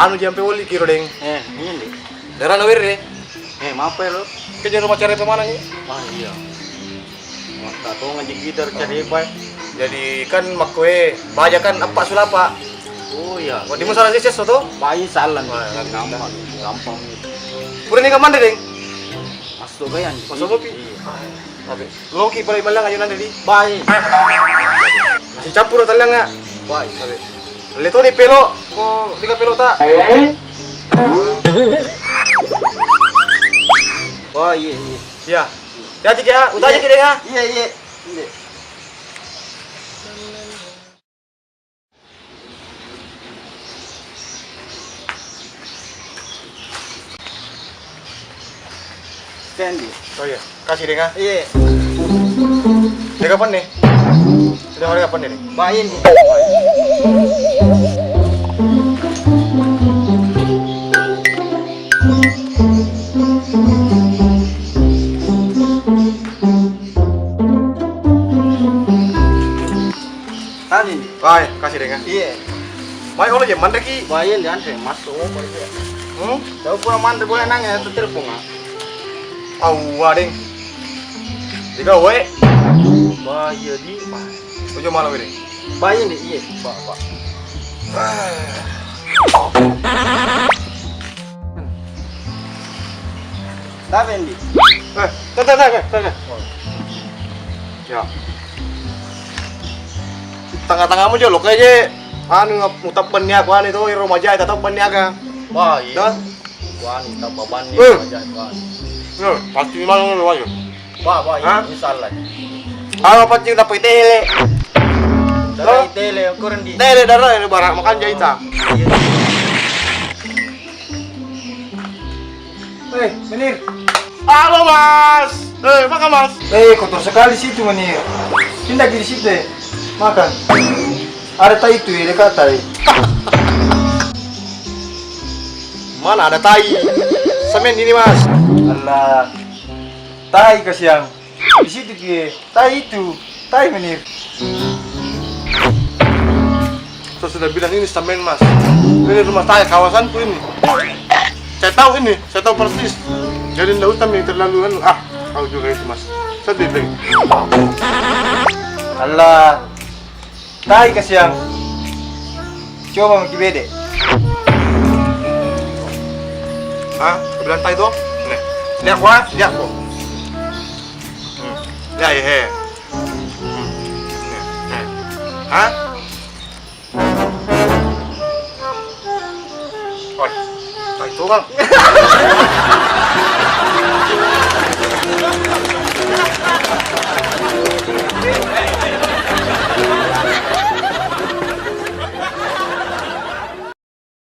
anu jampe oli kiro deng. Ini. Darah nawir deh. Maaf ya lo. Kerja rumah cari kemana nih? Iya. Mata tuh ngajak gitar cari apa? Jadi kan makwe, baja kan apa sulapa. Oh iya. Di musalah sih tuh. Bayi salah. Gampang. Pura nih kemana deng? Masuk gayan. Masuk kopi. Oke. Loki paling malang ayo nanti di. Bayi. Masih campur talang nggak? Bayi. Leto di pelo, ko di pelo tak? Oh iya. Iya. Hati ya, utanya kita ya. Iya. Candy. Oh iya, kasih deh nggak? Iya. Dia kapan nih? Sudah hari kapan nih? Bayi nih. Tadi. Baik, kasih deh nggak? Iya. Baik, oleh zaman deh ki. Bayi diantre masuk. Tahu pulang mandir boleh nanya itu telepon nggak? Ding. Tiga we. Bayi di. Tujuh malam ini. Bayi nih iya. Pak. Tapi Andi. Tengah. Ya. Tengah-tengahmu jolok aja. Anu ngutap banyak wan itu rumah aja tetap banyak kan. Bayi. Dah. Wanita baban nih Eh. aja kan. Pasti malu lu aja. Bayi Hah? misalnya. Halo pacing dapat tele. Dari tele ukuran di. Tele darah ini barang makan jahita. Menir. Halo Mas. Makan Mas. Kotor sekali situ, Menir. Pindah di situ deh. Makan. Ada tai itu ya dekat tai. Mana ada tai? Semen ini Mas. Alah. Tai kasihan. Di situ ki. Tai itu. Tai Menir. Saya sudah bilang ini semen Mas. Ini rumah saya kawasanku ini. Saya tahu persis. Jadi tidak usah yang terlalu tahu juga itu Mas. Sedih deh. Alah. Tai kasihan. Coba maki bede. Bilang tai tuh? Nih. Lihat kok. Lihat ya. Tai itu bang.